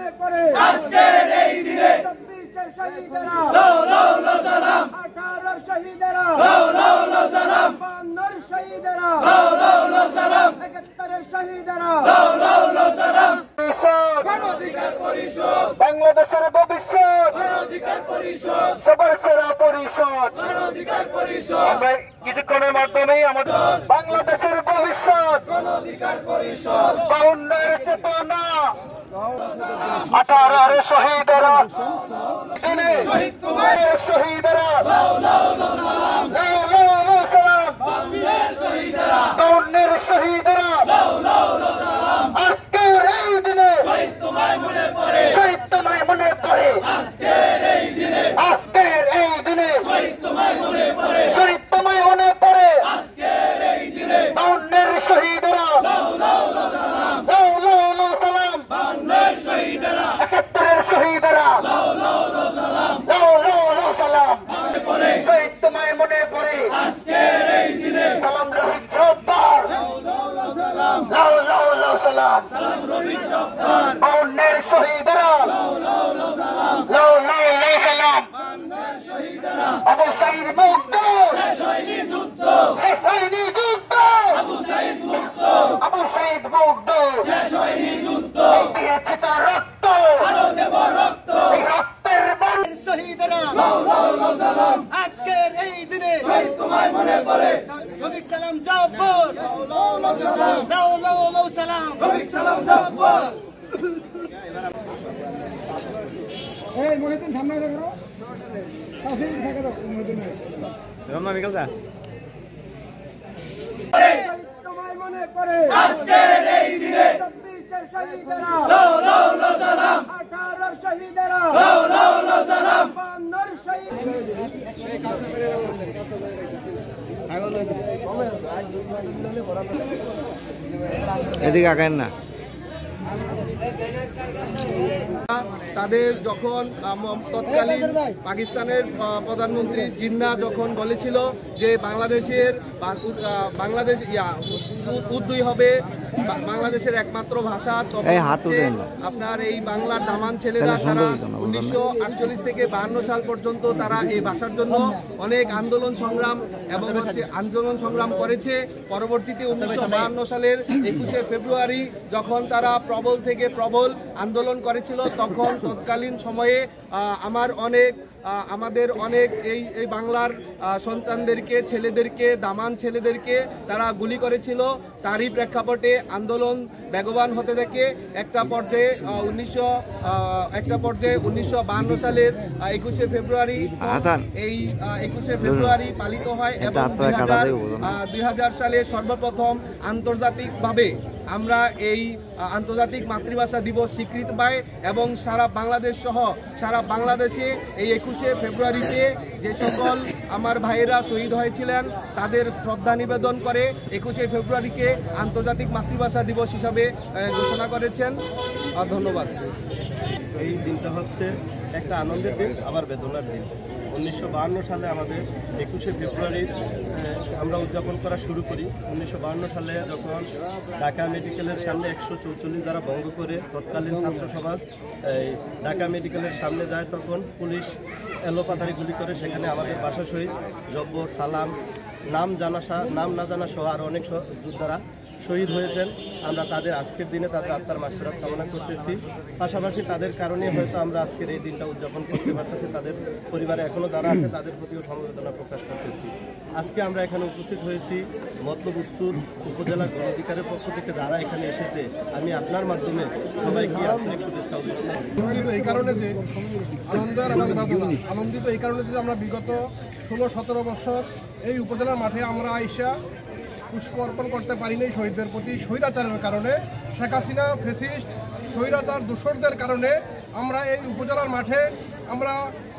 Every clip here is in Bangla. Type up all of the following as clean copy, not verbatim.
মনে পড়ে আজকের এই দিনে 24 শহীদেরা লাও লাও লাও সালাম 18 শহীদেরা লাও লাও লাও সালাম 52 শহীদেরা লাও লাও লাও সালাম 71 শহীদেরা লাও লাও লাও সালাম গণ অধিকার পরিষদ বাংলাদেশের ভবিষ্যৎ গণ অধিকার পরিষদ সবার সেরা পরিষদ গণ অধিকার পরিষদ আমরা কিছুক্ষণের মাধ্যমেই আমাদের বাংলাদেশের ভবিষ্যৎ গণ অধিকার পরিষদ 52 চেতনা 18 শহীদেরা দিনে শহীদ তোমার শহীদেরা লাও লাও লাও সালাম লাও লাও লাও সালাম 52 শহীদেরা 52 শহীদেরা লাও লাও লাও সালাম আজকের এই দিনে শহীদ তোমায় মনে পড়ে শহীদ তোমায় মনে পড়ে আজকের এই দিনে আজকের এই দিনে শহীদ তোমায় মনে পড়ে শহীদ তোমায় মনে পড়ে আজকের এই দিনে 52 শহীদেরা লাও লাও লাও সালাম লাও লাও লাও সালাম 52 শহীদেরা 71 শহীদেরা লাও লাও লাও সালাম লাও লাও লাও সালাম মনে পড়ে শহীদ তোমায় মনে পড়ে আজকের এই দিনে সালাম রফিক জব্বার লাও লাও লাও সালাম লাও লাও লাও সালাম সালাম রবি জব্বার 52 শহীদেরা লাও লাও লাও সালাম লাও লাও লাও সালাম 52 শহীদেরা আবু সাইদ মুক্ত শেষ হয়নি যুদ্ধ শেষ হয়নি যুদ্ধ আবু সাইদ মুক্ত আবু সাইদ মুক্ত শেষ হয়নি যুদ্ধ দিয়েছে তার রক্ত আরো দেব রক্ত এই রক্তের বন শহীদেরা লাও লাও লাও সালাম আজকের এই দিনে শহীদ তোমায় মনে পড়ে রফিক সালাম জব্বর লাও লাও লাও সালাম লাও লাও লাও সালাম রফিক সালাম জব্বার এই মহিউদ্দিন সামনে রাখো পাশে থাকে তো মহিউদ্দিন তোমায় মনে পড়ে আজকের এই দিনে 24 শহীদেরা লাও লাও লাও সালাম 18 শহীদেরা লাও লাও লাও সালাম 52 শহীদ এদিকে আগান না তাদের যখন তৎকালীন পাকিস্তানের প্রধানমন্ত্রী জিন্না যখন বলেছিল যে বাংলাদেশ উর্দুই হবে বাংলাদেশের একমাত্র ভাষা, তখন আপনার এই বাংলার দামান ছেলেরা তারা 1948 থেকে 52 সাল পর্যন্ত তারা এই ভাষার জন্য অনেক আন্দোলন সংগ্রাম করেছে। পরবর্তীতে 1952 সালের 21শে ফেব্রুয়ারি যখন তারা প্রবল থেকে প্রবল আন্দোলন করেছিল, তখন তৎকালীন সময়ে আমাদের অনেক এই বাংলার সন্তানদেরকে, ছেলেদেরকে, দামান ছেলেদেরকে তারা গুলি করেছিল। তারই প্রেক্ষাপটে আন্দোলন বেগবান হতে থাকে। একটা পর্যায়ে 1952 সালের 21শে ফেব্রুয়ারি এই 21শে ফেব্রুয়ারি পালিত হয় এবং 2000 সালে সর্বপ্রথম আন্তর্জাতিকভাবে আমরা এই আন্তর্জাতিক মাতৃভাষা দিবস স্বীকৃতি পাই এবং সারা বাংলাদেশ সহ সারা বাংলাদেশে এই 21শে ফেব্রুয়ারিতে যে সকল আমার ভাইয়েরা শহীদ হয়েছিলেন তাদের শ্রদ্ধা নিবেদন করে 21শে ফেব্রুয়ারিকে আন্তর্জাতিক মাতৃভাষা দিবস হিসাবে ঘোষণা করেছেন। ধন্যবাদ। এই দিনটা হচ্ছে একটা আনন্দের দিন, আবার বেদনার দিন। 1952 সালে আমাদের 21শে ফেব্রুয়ারি আমরা উদযাপন করা শুরু করি। 1952 সালে যখন ঢাকা মেডিকেলের সামনে 144 দ্বারা ভঙ্গ করে তৎকালীন ছাত্র সমাজ এই ঢাকা মেডিকেলের সামনে যায়, তখন পুলিশ এলোপাতারি গুলি করে সেখানে আমাদের ভাষা শহীদ জব্বর, সালাম, নাম না জানা সহ আরও অনেক যোদ্ধারা শহীদ হয়েছেন। আমরা তাদের আজকের দিনে তাদের আত্মার মাগফিরাত কামনা করতেছি। পাশাপাশি তাদের কারণে হয়তো আমরা আজকের এই দিনটা উদযাপন করতে পারতেছি। তাদের পরিবারে এখনও যারা আছে তাদের প্রতিও সমবেদনা প্রকাশ করতেছি। আজকে আমরা এখানে উপস্থিত হয়েছি মতলব উত্তর উপজেলা গণ অধিকারের পক্ষ থেকে যারা এখানে এসেছে, আমি আপনার মাধ্যমে সবাইকে আন্তরিক শুভেচ্ছা অভিনন্দন। এই কারণে যে আনন্দিত এই কারণে যে আমরা বিগত 16-17 বছর এই উপজেলার মাঠে আমরা আইসা পুষ্প অর্পণ করতে পারিনি শহীদদের প্রতি। স্বৈরাচারের কারণে, শেখ হাসিনা ফ্যাসিস্ট স্বৈরাচার দূষরদের কারণে আমরা এই উপজেলার মাঠে আমরা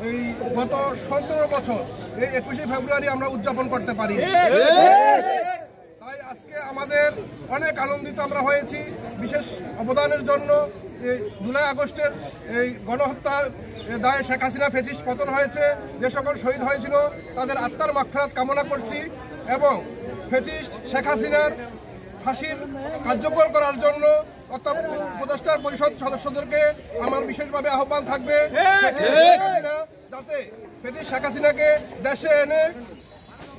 এই গত 17 বছর এই 21শে ফেব্রুয়ারি আমরা উদযাপন করতে পারি। তাই আজকে আমাদের অনেক আনন্দিত আমরা হয়েছি। বিশেষ অবদানের জন্য জুলাই আগস্টের এই গণহত্যার দায়ে শেখ হাসিনা ফ্যাসিস্ট পতন হয়েছে, যে সকল শহীদ হয়েছিল তাদের আত্মার মাগফিরাত কামনা করছি এবং ফ্যাসিস্ট শেখ হাসিনার ফাঁসির কার্যকর করার জন্য উপদেষ্টা পরিষদ সদস্যদেরকে আমার বিশেষভাবে আহ্বান থাকবে যাতে শেখ হাসিনাকে দেশে এনে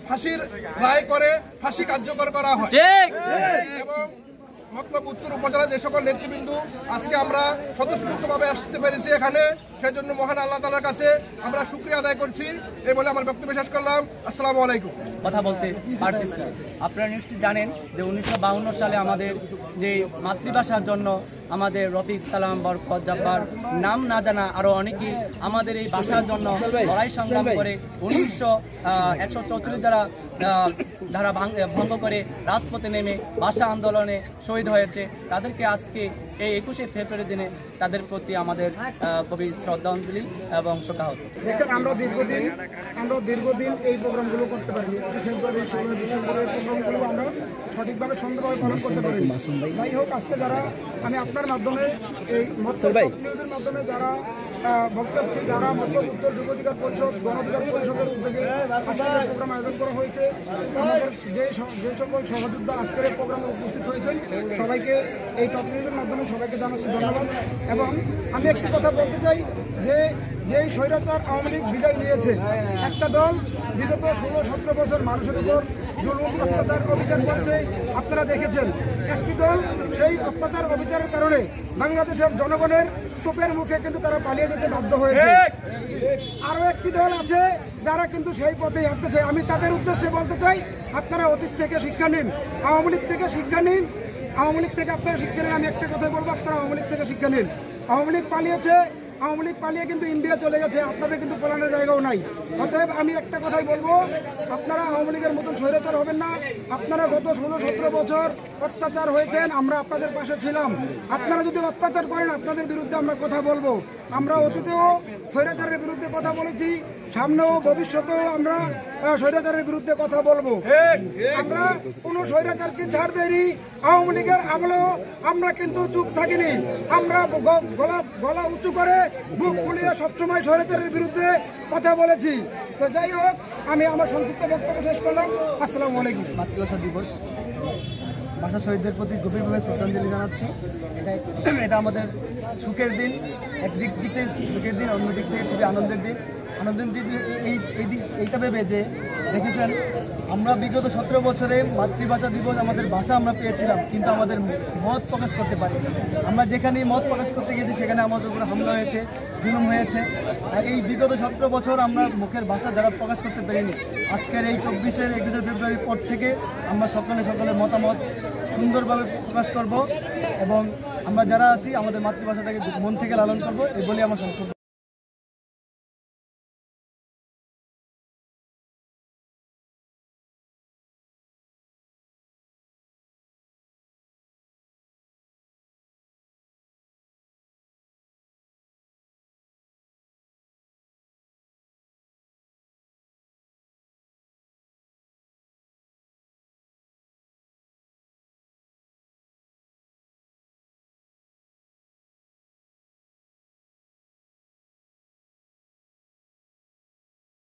ফাঁসির রায় করে ফাঁসি কার্যকর করা হয় এবং মতলব উত্তর উপজেলা যে সকল নেতৃবৃন্দ আজকে আমরা স্বতঃস্ফূর্তভাবে আসতে পেরেছি এখানে, সেজন্য মহান আল্লাহ তাআলার কাছে আমরা শুকরিয়া আদায় করছি। এই বলে আমার বক্তব্য শেষ করলাম। আসসালামু আলাইকুম। কথা বলতে পারতেছি। আপনারা নিশ্চয়ই জানেন যে 1952 সালে আমাদের যে মাতৃভাষার জন্য আমাদের রফিক সালাম, বরকত, জব্বার, নাম না জানা আরও অনেকেই আমাদের এই ভাষার জন্য লড়াই সংগ্রাম করে 144 ধারা ভঙ্গ করে রাজপথে নেমে ভাষা আন্দোলনে শহীদ হয়েছে। তাদেরকে আজকে এই 21শে ফেব্রুয়ারি দিনে তাদের প্রতি আমাদের গভীর শ্রদ্ধাঞ্জলি এবং শোকাহত। দেখেন, আমরা দীর্ঘদিন এই প্রোগ্রামগুলো করতে পারিনি। ফেব্রুয়ারি 16 ডিসেম্বরের প্রোগ্রামগুলো আমরা সঠিকভাবে সুন্দরভাবে পালন করতে পারিনি। যাই হোক, আজকে যারা আমি আপনার মাধ্যমে এই নিউজের মাধ্যমে যারা বলতে চাচ্ছি, যারা মতলব উত্তর যুব অধিকার পরিষদ, গণ অধিকার পরিষদের উদ্যোগে আজকের প্রোগ্রাম আয়োজন করা হয়েছে, আমাদের যে সকল সহযোদ্ধা আজকের এই প্রোগ্রামে উপস্থিত হয়েছেন সবাইকে এই টপ নিউজের মাধ্যমে সবাইকে জানাচ্ছি ধন্যবাদ। এবং আমি একটি কথা বলতে চাই যে যেই স্বৈরাচার আওয়ামী লীগ বিদায় নিয়েছে, একটা দল বিগত 16-17 বছর মানুষের উপর জুলুম, অত্যাচার, অবিচার করছে, আপনারা দেখেছেন। একটি দল সেই অত্যাচার অবিচারের কারণে বাংলাদেশের জনগণের তোপের মুখে কিন্তু তারা পালিয়ে যেতে বাধ্য হয়েছে। আরও একটি দল আছে যারা কিন্তু সেই পথেই হাঁটতেছে। আমি তাদের উদ্দেশ্যে বলতে চাই, আপনারা অতীত থেকে শিক্ষা নিন, আওয়ামী লীগ থেকে শিক্ষা নিন, আওয়ামী লীগ থেকে আপনারা শিক্ষা নিন। আমি একটা কথাই বলবো, আপনারা আওয়ামী লীগ থেকে শিক্ষা নিন। আওয়ামী লীগ পালিয়েছে, আওয়ামী লীগ পালিয়ে কিন্তু ইন্ডিয়া চলে গেছে, আপনাদের কিন্তু পলানোর জায়গাও নাই। অতএব আমি একটা কথাই বলবো, আপনারা আওয়ামী লীগের মতন স্বৈরাচার হবেন না। আপনারা গত 16-17 বছর অত্যাচার হয়েছেন, আমরা আপনাদের পাশে ছিলাম। আপনারা যদি অত্যাচার করেন, আপনাদের বিরুদ্ধে আমরা কথা বলবো। আমরা অতীতেও স্বৈরাচারের বিরুদ্ধে কথা বলেছি, সামনেও ভবিষ্যতেও আমরা স্বৈরাচারের বিরুদ্ধে কথা বলবো। আমরা কোনো স্বৈরাচারকে ছাড় দেয়নি। আওয়ামী লীগের আমলেও আমরা কিন্তু চুপ থাকিনি। আমরা গলা উঁচু করে বুক ফুলিয়ে সবসময় স্বৈরাচারের বিরুদ্ধে কথা বলেছি। তো যাই হোক, আমি আমার সংক্ষিপ্ত বক্তব্য শেষ করলাম। আসসালামু আলাইকুম। মাতৃভাষা দিবস, ভাষা শহীদদের প্রতি গভীরভাবে শ্রদ্ধাঞ্জলি জানাচ্ছি। এটা আমাদের সুখের দিন, একদিক থেকে সুখের দিন, অন্য দিক থেকে খুবই আনন্দের দিন। এইটা ভেবে যে দেখেছেন, আমরা বিগত 17 বছরে মাতৃভাষা দিবস আমাদের ভাষা আমরা পেয়েছিলাম, কিন্তু আমাদের মত প্রকাশ করতে পারি। আমরা যেখানে মত প্রকাশ করতে গেছি সেখানে আমাদের উপরে হামলা হয়েছে, জুলুম হয়েছে। এই বিগত 17 বছর আমরা মুখের ভাষা যারা প্রকাশ করতে পারিনি, আজকের এই 21শে ফেব্রুয়ারির পর থেকে আমরা সকলের মতামত সুন্দরভাবে প্রকাশ করব এবং আমরা যারা আছি আমাদের মাতৃভাষাটাকে মন থেকে লালন করব, এই বলে আমার সংকল্প।